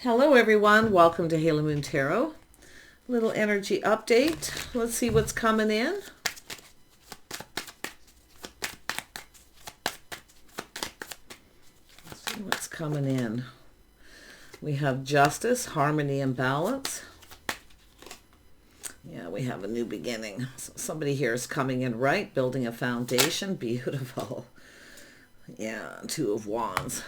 Hello everyone, welcome to Halo Moon Tarot. Little energy update. Let's see what's coming in. Let's see what's coming in. We have justice, harmony, and balance. Yeah, we have a new beginning. So somebody here is coming in right, building a foundation. Beautiful. Yeah, Two of Wands.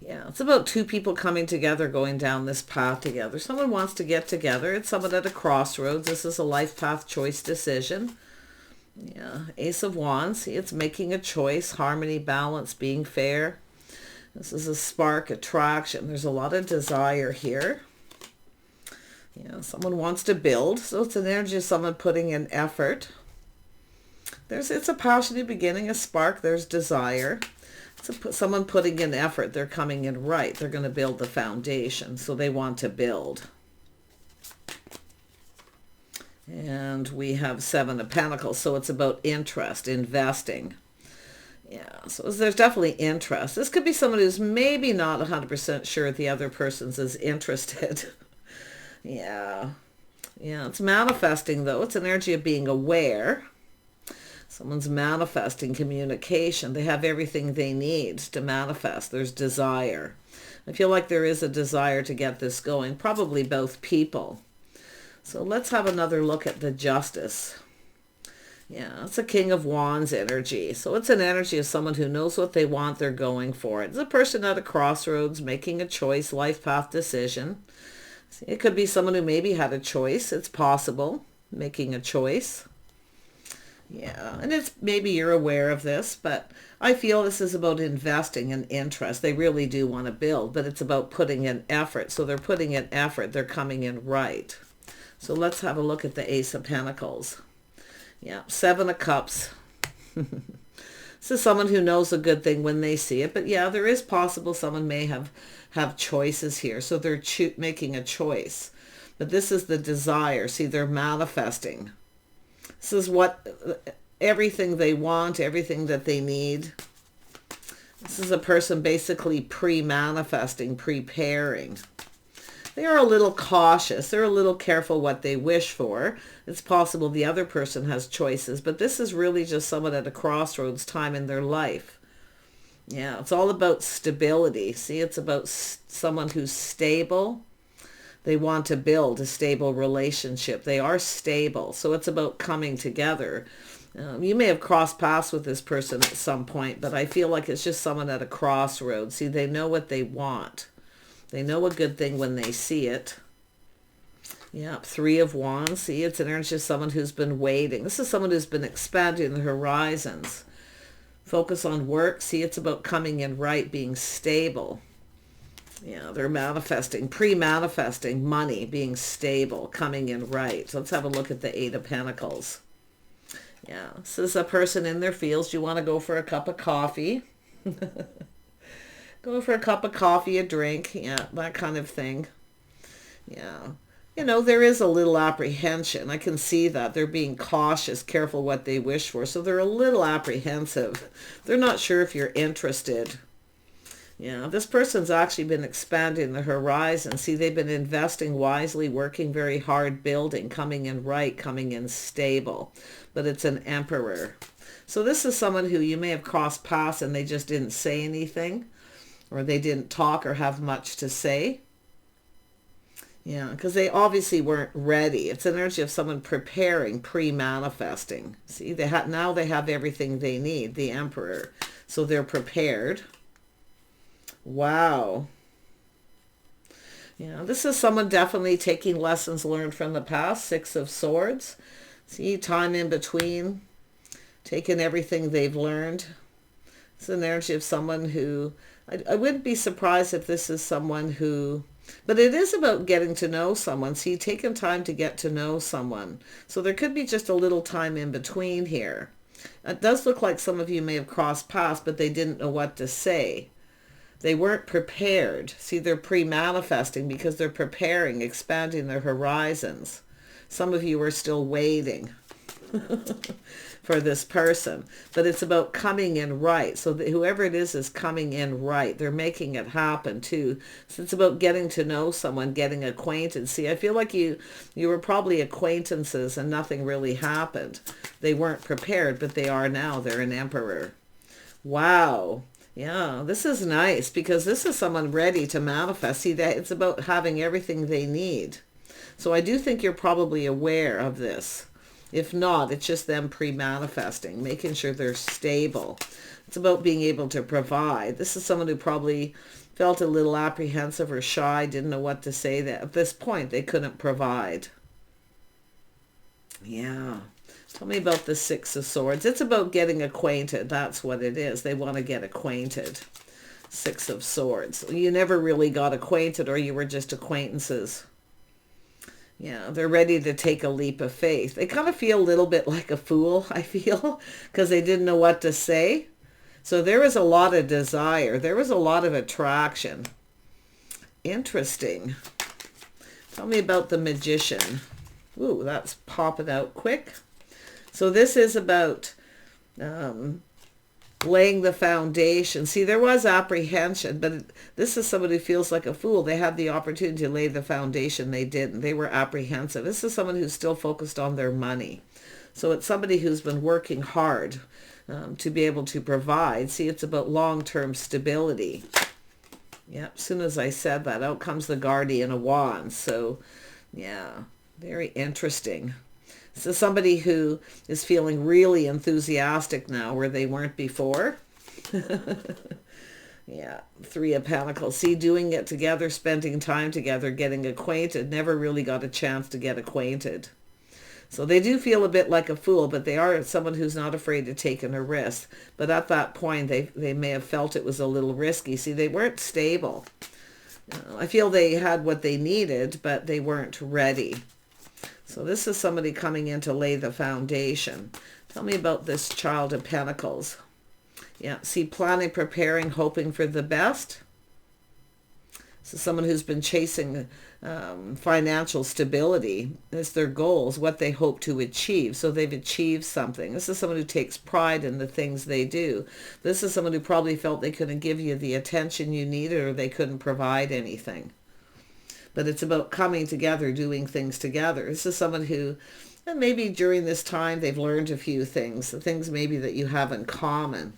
Yeah, it's about two people coming together, going down this path together. Someone wants to get together. It's someone at a crossroads. This is a life path choice decision. Yeah, Ace of Wands. See, it's making a choice, harmony, balance, being fair. This is a spark, attraction. There's a lot of desire here. Yeah, someone wants to build. So it's an energy of someone putting in effort. It's a passionate beginning, a spark. There's desire. So someone putting in effort, they're coming in right. They're going to build the foundation, so they want to build. And we have Seven of Pentacles, so it's about interest, investing. Yeah, so there's definitely interest. This could be someone who's maybe not 100% sure the other person's is interested. Yeah, it's manifesting, though. It's an energy of being aware. Someone's manifesting communication. They have everything they need to manifest. There's desire. I feel like there is a desire to get this going. Probably both people. So let's have another look at the justice. Yeah, it's a King of Wands energy. So it's an energy of someone who knows what they want. They're going for it. It's a person at a crossroads making a choice, life path decision. It could be someone who maybe had a choice. It's possible, making a choice. Yeah, and it's maybe you're aware of this, but I feel this is about investing in interest. They really do want to build, but it's about putting in effort. So they're putting in effort. They're coming in right. So let's have a look at the Ace of Pentacles. Yeah, Seven of Cups. This is someone who knows a good thing when they see it, but yeah, there is possible someone may have choices here. So they're making a choice, but this is the desire. See, they're manifesting. This is everything they want, everything that they need. This is a person basically pre-manifesting, preparing. They are a little cautious. They're a little careful what they wish for. It's possible the other person has choices, but this is really just someone at a crossroads time in their life. Yeah, it's all about stability. See, it's about someone who's stable. They want to build a stable relationship. They are stable. So it's about coming together. You may have crossed paths with this person at some point, but I feel like it's just someone at a crossroads. See, they know what they want. They know a good thing when they see it. Yeah, Three of Wands. See, it's an energy of someone who's been waiting. This is someone who's been expanding the horizons. Focus on work. See, it's about coming in right, being stable. Yeah, they're manifesting, pre-manifesting money, being stable, coming in right. So let's have a look at the Eight of Pentacles. Yeah, this is a person in their fields. You want to go for a cup of coffee. Go for a cup of coffee, a drink. Yeah, that kind of thing. Yeah. You know, there is a little apprehension. I can see that. They're being cautious, careful what they wish for. So they're a little apprehensive. They're not sure if you're interested. Yeah, this person's actually been expanding the horizon. See, they've been investing wisely, working very hard, building, coming in right, coming in stable. But it's an Emperor. So this is someone who you may have crossed paths and they just didn't say anything, or they didn't talk or have much to say. Yeah, because they obviously weren't ready. It's an energy of someone preparing, pre-manifesting. See, now they have everything they need, the Emperor. So they're prepared. Wow. Yeah, this is someone definitely taking lessons learned from the past. Six of Swords. See, time in between, taking everything they've learned. It's an energy of someone who, I wouldn't be surprised if this is someone who, but it is about getting to know someone. See, taking time to get to know someone. So there could be just a little time in between here. It does look like some of you may have crossed paths, but they didn't know what to say. They weren't prepared. See, they're pre-manifesting because they're preparing, expanding their horizons. Some of you are still waiting for this person, but it's about coming in right. So that whoever it is coming in right. They're making it happen too. So it's about getting to know someone, getting acquainted. See, I feel like you were probably acquaintances and nothing really happened. They weren't prepared, but they are now. They're an emperor. Wow. Yeah, this is nice because this is someone ready to manifest. See, that it's about having everything they need. So I do think you're probably aware of this. If not, it's just them pre-manifesting, making sure they're stable. It's about being able to provide. This is someone who probably felt a little apprehensive or shy, didn't know what to say. That at this point, they couldn't provide. Yeah. Tell me about the Six of Swords. It's about getting acquainted. That's what it is. They want to get acquainted. Six of Swords. You never really got acquainted, or you were just acquaintances. Yeah, they're ready to take a leap of faith. They kind of feel a little bit like a fool, I feel, because they didn't know what to say. So there was a lot of desire. There was a lot of attraction. Interesting. Tell me about the Magician. Ooh, that's popping out quick. So this is about laying the foundation. See, there was apprehension, but this is somebody who feels like a fool. They had the opportunity to lay the foundation. They didn't. They were apprehensive. This is someone who's still focused on their money. So it's somebody who's been working hard to be able to provide. See, it's about long-term stability. Yep, as soon as I said that, out comes the Guardian of Wands. So, yeah, very interesting. So somebody who is feeling really enthusiastic now where they weren't before. Yeah, Three of Pentacles. See, doing it together, spending time together, getting acquainted. Never really got a chance to get acquainted. So they do feel a bit like a fool, but they are someone who's not afraid to take a risk. But at that point, they may have felt it was a little risky. See, they weren't stable. I feel they had what they needed, but they weren't ready. So this is somebody coming in to lay the foundation. Tell me about this Child of Pentacles. Yeah, see, planning, preparing, hoping for the best. So someone who's been chasing financial stability. It's their goals, what they hope to achieve. So they've achieved something. This is someone who takes pride in the things they do. This is someone who probably felt they couldn't give you the attention you needed, or they couldn't provide anything. But it's about coming together, doing things together. This is someone who, and maybe during this time, they've learned a few things, the things maybe that you have in common.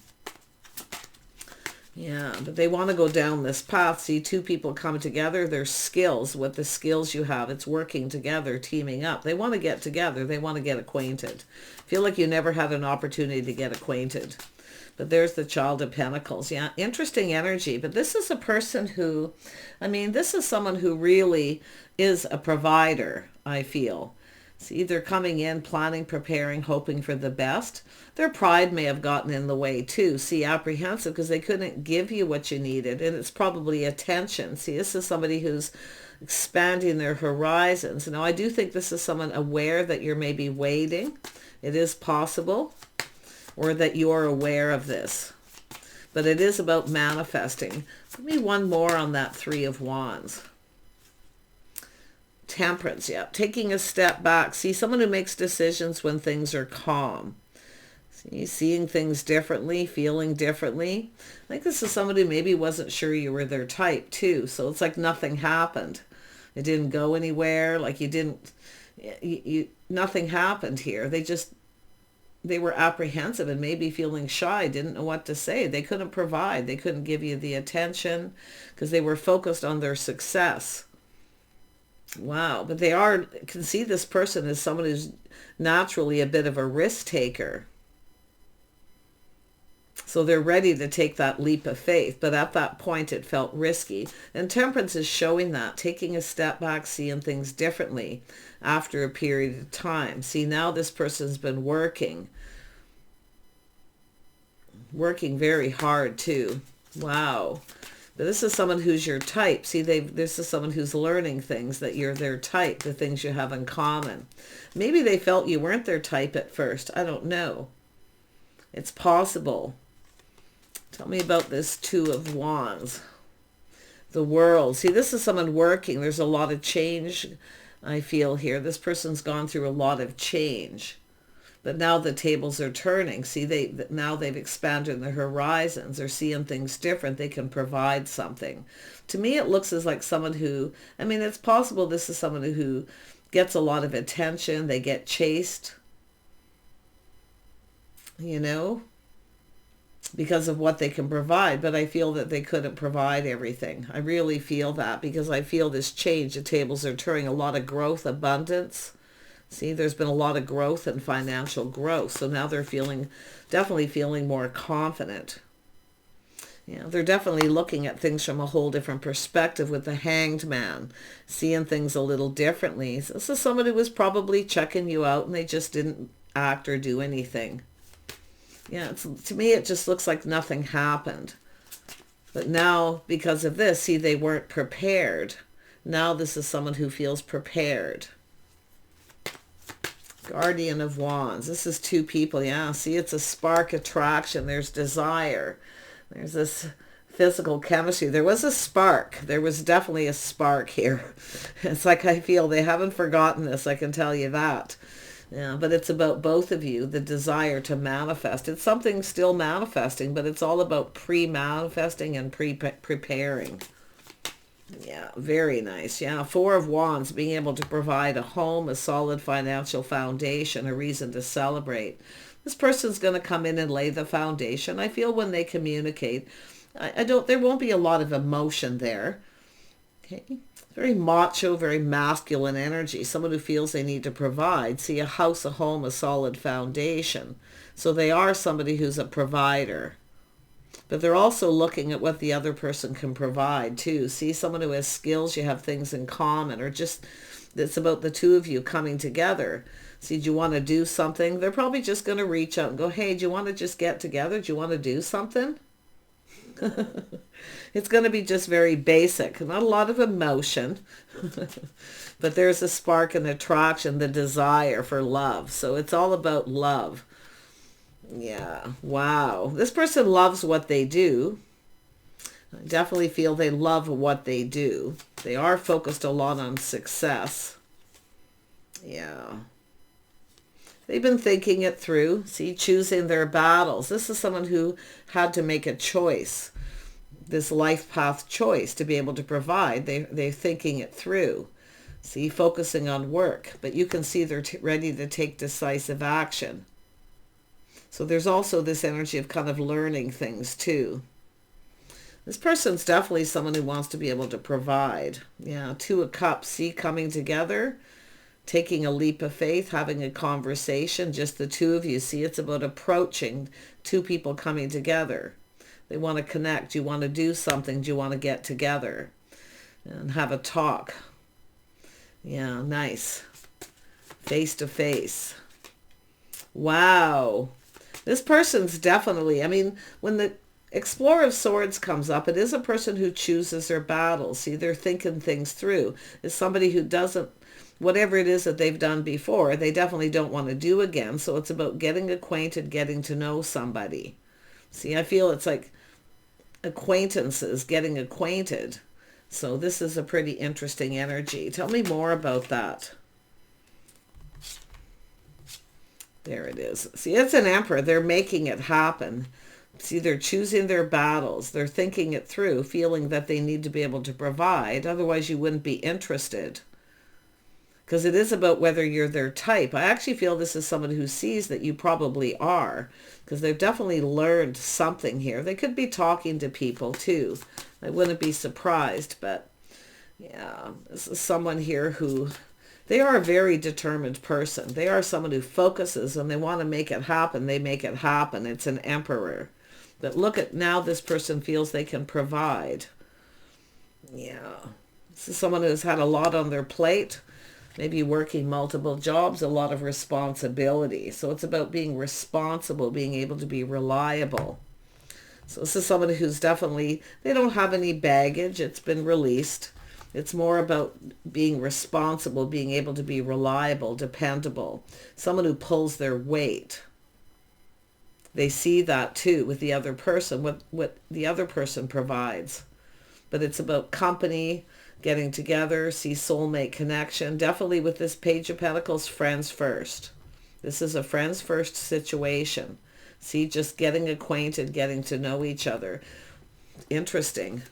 Yeah, but they want to go down this path. See, two people come together, their skills, what the skills you have, it's working together, teaming up. They want to get together. They want to get acquainted. Feel like you never had an opportunity to get acquainted. But there's the Child of Pentacles. Yeah, interesting energy. But this is a person who, I mean, this is someone who really is a provider, I feel. See, they're coming in, planning, preparing, hoping for the best. Their pride may have gotten in the way too. See, apprehensive because they couldn't give you what you needed. And it's probably attention. See, this is somebody who's expanding their horizons. Now, I do think this is someone aware that you're maybe waiting. It is possible. Or that you're aware of this. But it is about manifesting. Give me one more on that Three of Wands. Temperance, yeah. Taking a step back. See, someone who makes decisions when things are calm. See, seeing things differently, feeling differently. I think this is somebody who maybe wasn't sure you were their type too. So it's like nothing happened. It didn't go anywhere. Like you didn't, nothing happened here. They were apprehensive and maybe feeling shy, didn't know what to say. They couldn't provide. They couldn't give you the attention because they were focused on their success. Wow. But they can see this person as someone who's naturally a bit of a risk taker. So they're ready to take that leap of faith. But at that point, it felt risky. And Temperance is showing that, taking a step back, seeing things differently after a period of time. See, now this person's been working very hard too. Wow. But this is someone who's your type. See, this is someone who's learning things that you're their type, the things you have in common. Maybe they felt you weren't their type at first. I don't know. It's possible. Tell me about this Two of Wands. The World. See, this is someone working. There's a lot of change, I feel here. This person's gone through a lot of change. But now the tables are turning. See, now they've expanded their horizons. They're seeing things different. They can provide something. To me, it looks as like someone who, I mean, it's possible this is someone who gets a lot of attention. They get chased, you know, because of what they can provide. But I feel that they couldn't provide everything. I really feel that, because I feel this change. The tables are turning. A lot of growth, abundance. See, there's been a lot of growth and financial growth. So now they're definitely feeling more confident. Yeah, they're definitely looking at things from a whole different perspective with the Hanged Man, seeing things a little differently. So this is somebody who was probably checking you out and they just didn't act or do anything. Yeah, to me it just looks like nothing happened. But now, because of this, see, they weren't prepared. Now this is someone who feels prepared. Guardian of Wands. This is two people. Yeah, see, it's a spark attraction. There's desire. There's this physical chemistry. There was a spark. There was definitely a spark here. It's like I feel they haven't forgotten this. I can tell you that. Yeah, but it's about both of you, the desire to manifest. It's something still manifesting, but it's all about pre-manifesting and preparing. Yeah, very nice. Yeah, Four of Wands, being able to provide a home, a solid financial foundation, a reason to celebrate. This person's going to come in and lay the foundation. I feel when they communicate, there won't be a lot of emotion there. Okay, very macho, very masculine energy. Someone who feels they need to provide. See, a house, a home, a solid foundation. So they are somebody who's a provider. But they're also looking at what the other person can provide too. See, someone who has skills, you have things in common, or just it's about the two of you coming together. See, do you want to do something? They're probably just going to reach out and go, hey, do you want to just get together? Do you want to do something? It's going to be just very basic. Not a lot of emotion. But there's a spark and attraction, the desire for love. So it's all about love. Yeah, wow. This person loves what they do. I definitely feel they love what they do. They are focused a lot on success. Yeah. They've been thinking it through. See, choosing their battles. This is someone who had to make a choice. This life path choice to be able to provide. They're thinking it through. See, focusing on work. But you can see they're ready to take decisive action. So there's also this energy of kind of learning things too. This person's definitely someone who wants to be able to provide. Yeah, Two of Cups, see, coming together, taking a leap of faith, having a conversation, just the two of you. See, it's about approaching two people coming together. They want to connect. You want to do something. Do you want to get together and have a talk? Yeah, nice. Face to face. Wow. This person's definitely, I mean, when the Explorer of Swords comes up, it is a person who chooses their battles. See, they're thinking things through. It's somebody who doesn't, whatever it is that they've done before, they definitely don't want to do again. So it's about getting acquainted, getting to know somebody. See, I feel it's like acquaintances, getting acquainted. So this is a pretty interesting energy. Tell me more about that. There it is. See, it's an Emperor. They're making it happen. See, they're choosing their battles. They're thinking it through, feeling that they need to be able to provide. Otherwise, you wouldn't be interested. Because it is about whether you're their type. I actually feel this is someone who sees that you probably are. Because they've definitely learned something here. They could be talking to people too. I wouldn't be surprised. But yeah, this is someone here who... They are a very determined person. They are someone who focuses and they want to make it happen. They make it happen. It's an Emperor. But look at now this person feels they can provide. Yeah. This is someone who's had a lot on their plate. Maybe working multiple jobs, a lot of responsibility. So it's about being responsible, being able to be reliable. So this is someone who's definitely, they don't have any baggage. It's been released. It's more about being responsible, being able to be reliable, dependable. Someone who pulls their weight. They see that too with the other person, what the other person provides. But it's about company, getting together, see soulmate connection. Definitely with this Page of Pentacles, friends first. This is a friends first situation. See, just getting acquainted, getting to know each other. Interesting.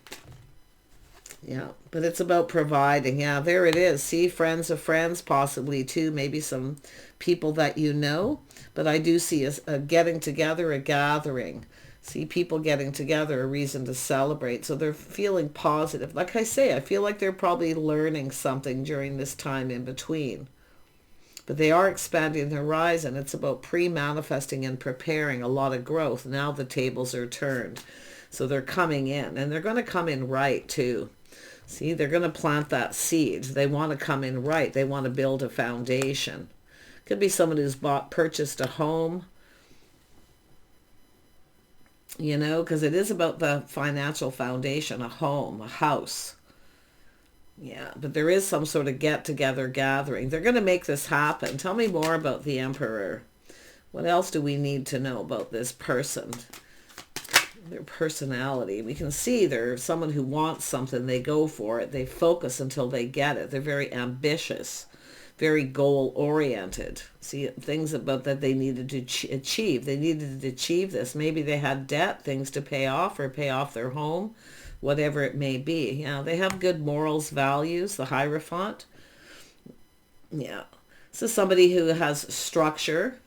Yeah, but it's about providing. Yeah, there it is. See, friends of friends, possibly too. Maybe some people that you know. But I do see a getting together, a gathering. See, people getting together, a reason to celebrate. So they're feeling positive. Like I say, I feel like they're probably learning something during this time in between. But they are expanding their horizon. It's about pre-manifesting and preparing a lot of growth. Now the tables are turned. So they're coming in. And they're going to come in right, too. See, they're going to plant that seed. They want to come in right. They want to build a foundation. Could be someone who's purchased a home. You know, because it is about the financial foundation, a home, a house. Yeah, but there is some sort of get-together gathering. They're going to make this happen. Tell me more about the Emperor. What else do we need to know about this person? Their personality. We can see they're someone who wants something. They go for it. They focus until they get it. They're very ambitious, very goal-oriented. See, things about that they needed to achieve. They needed to achieve this. Maybe they had debt, things to pay off or pay off their home. Whatever it may be. Yeah, they have good morals, values, the Hierophant. Yeah. This is somebody who has structure.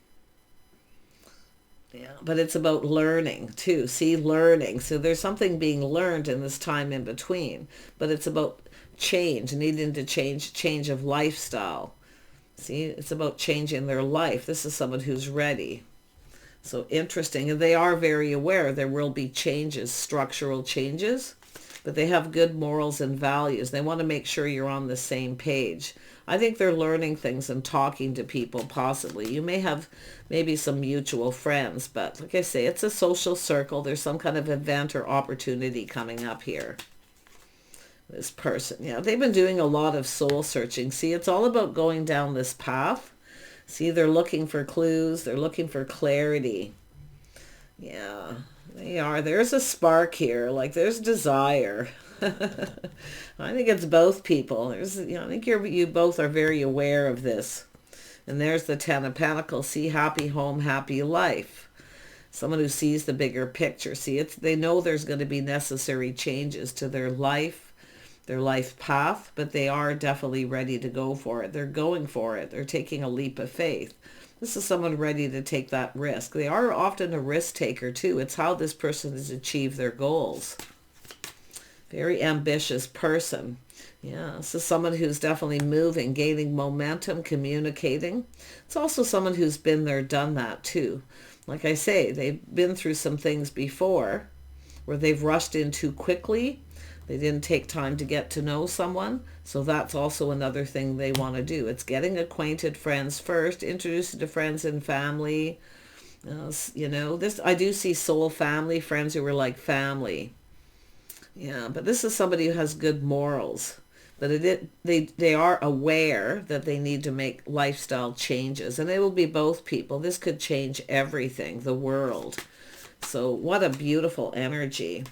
Yeah, but it's about learning too. See, learning. So there's something being learned in this time in between. But it's about change, needing to change of lifestyle. See, it's about changing their life. This is someone who's ready. So interesting. And they are very aware there will be changes, structural changes. But they have good morals and values. They want to make sure you're on the same page. I think they're learning things and talking to people, possibly. You may have maybe some mutual friends, but like I say, it's a social circle. There's some kind of event or opportunity coming up here. This person, yeah, they've been doing a lot of soul searching. See, it's all about going down this path. See, they're looking for clues. They're looking for clarity. Yeah. They are. There's a spark here. Like there's desire. I think it's both people. I think you both are very aware of this. And there's the Ten of Pentacles. See, happy home, happy life. Someone who sees the bigger picture. See, they know there's going to be necessary changes to their life path, but they are definitely ready to go for it. They're going for it. They're taking a leap of faith. This is someone ready to take that risk. They are often a risk taker too. It's how this person has achieved their goals. Very ambitious person. Yeah, this is someone who's definitely moving, gaining momentum, communicating. It's also someone who's been there, done that too. Like I say, they've been through some things before where they've rushed in too quickly. They didn't take time to get to know someone. So that's also another thing they want to do. It's getting acquainted, friends first, introducing to friends and family. This I do see soul family, friends who are like family. Yeah, but this is somebody who has good morals. But they are aware that they need to make lifestyle changes. And it will be both people. This could change everything, the world. So what a beautiful energy.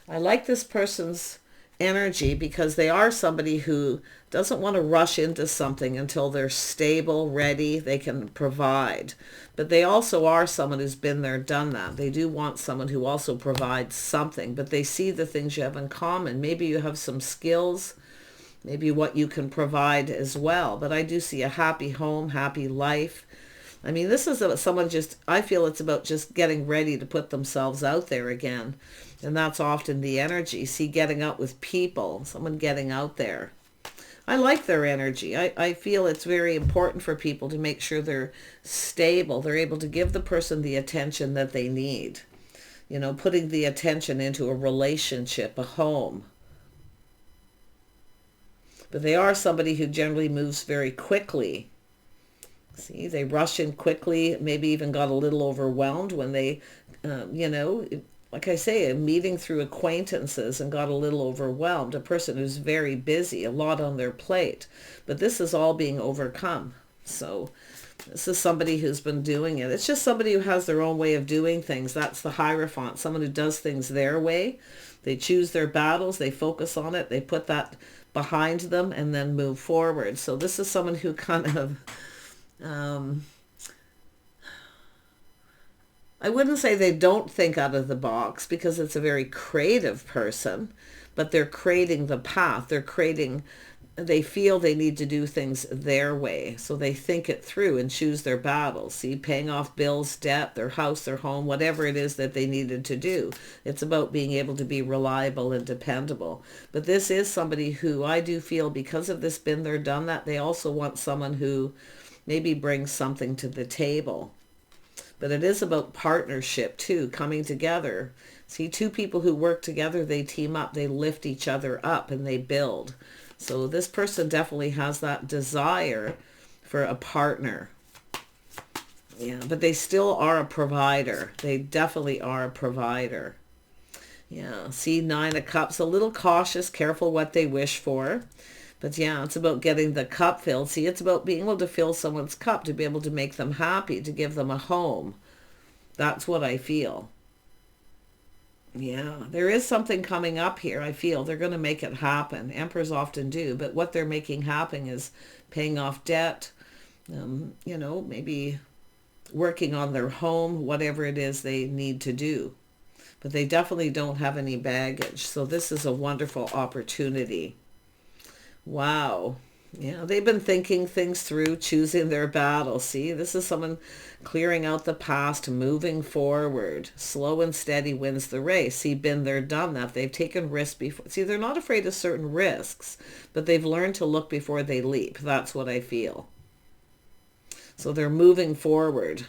I like this person's energy because they are somebody who doesn't want to rush into something until they're stable, ready, they can provide. But they also are someone who's been there, done that. They do want someone who also provides something, but they see the things you have in common. Maybe you have some skills, maybe what you can provide as well. But I do see a happy home, happy life. I mean, this is someone I feel it's about just getting ready to put themselves out there again. And that's often the energy. See, getting out with people, someone getting out there. I like their energy. I feel it's very important for people to make sure they're stable. They're able to give the person the attention that they need. Putting the attention into a relationship, a home. But they are somebody who generally moves very quickly. See, they rush in quickly, maybe even got a little overwhelmed when they, like I say, meeting through acquaintances and got a little overwhelmed. A person who's very busy, a lot on their plate. But this is all being overcome. So this is somebody who's been doing it. It's just somebody who has their own way of doing things. That's the Hierophant, someone who does things their way. They choose their battles, they focus on it, they put that behind them and then move forward. So this is someone who kind of I wouldn't say they don't think out of the box, because it's a very creative person, but they're creating the path. They feel they need to do things their way. So they think it through and choose their battles. See, paying off bills, debt, their house, their home, whatever it is that they needed to do. It's about being able to be reliable and dependable. But this is somebody who I do feel, because of this been there, done that, they also want someone who maybe brings something to the table. But it is about partnership too, coming together. See, two people who work together, they team up, they lift each other up, and they build. So this person definitely has that desire for a partner. Yeah, but they still are a provider. They definitely are a provider. Yeah, see, Nine of Cups, a little cautious, careful what they wish for. But yeah, it's about getting the cup filled. See, it's about being able to fill someone's cup, to be able to make them happy, to give them a home. That's what I feel. Yeah, there is something coming up here. I feel they're going to make it happen. Emperors often do, but what they're making happen is paying off debt, maybe working on their home, whatever it is they need to do. But they definitely don't have any baggage. So this is a wonderful opportunity. Wow. Yeah, they've been thinking things through, choosing their battle. See, this is someone clearing out the past, moving forward. Slow and steady wins the race. See, been there, done that. They've taken risks before. See, they're not afraid of certain risks, but they've learned to look before they leap. That's what I feel. So they're moving forward.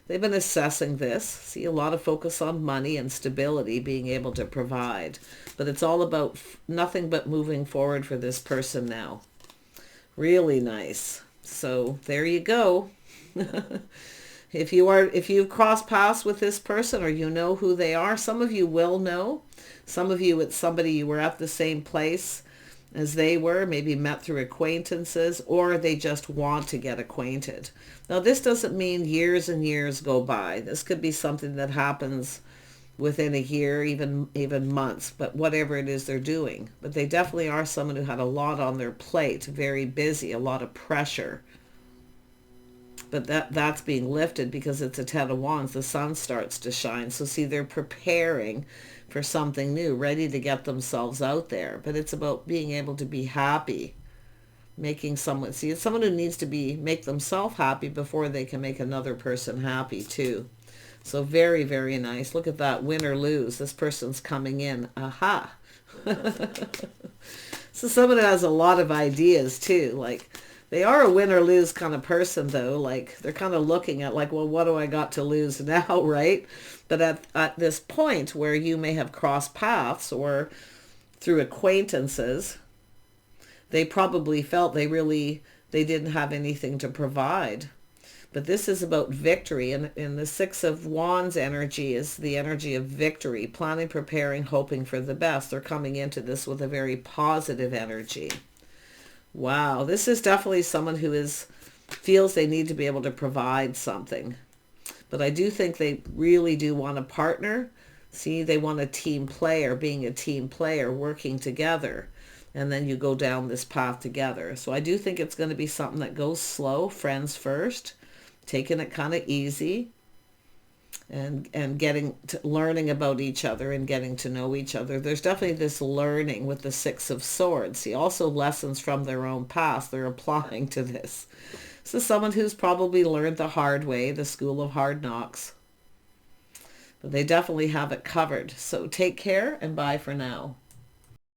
They've been assessing this. See, a lot of focus on money and stability, being able to provide. But it's all about nothing but moving forward for this person now. Really nice. So there you go. If you've crossed paths with this person, or you know who they are, some of you will know. Some of you, it's somebody you were at the same place as they were, maybe met through acquaintances, or they just want to get acquainted. Now, this doesn't mean years and years go by. This could be something that happens within a year, even months, but whatever it is they're doing. But they definitely are someone who had a lot on their plate, very busy, a lot of pressure. But that's being lifted because it's a Ten of Wands. The sun starts to shine. So see, they're preparing for something new, ready to get themselves out there. But it's about being able to be happy, making someone, see, it's someone who needs to make themselves happy before they can make another person happy too. So very, very nice. Look at that, win or lose. This person's coming in. Aha. So someone has a lot of ideas too. Like, they are a win or lose kind of person though. Like, they're kind of looking at like, well, what do I got to lose now, right? But at this point where you may have crossed paths or through acquaintances, they probably felt they didn't have anything to provide. But this is about victory, and the Six of Wands energy is the energy of victory, planning, preparing, hoping for the best. They're coming into this with a very positive energy. Wow, this is definitely someone who feels they need to be able to provide something. But I do think they really do want a partner. See, they want a team player, being a team player, working together. And then you go down this path together. So I do think it's going to be something that goes slow, friends first, taking it kind of easy, and learning about each other and getting to know each other. There's definitely this learning with the Six of Swords. See, also lessons from their own past they're applying to this. This is someone who's probably learned the hard way, the school of hard knocks. But they definitely have it covered. So take care and bye for now.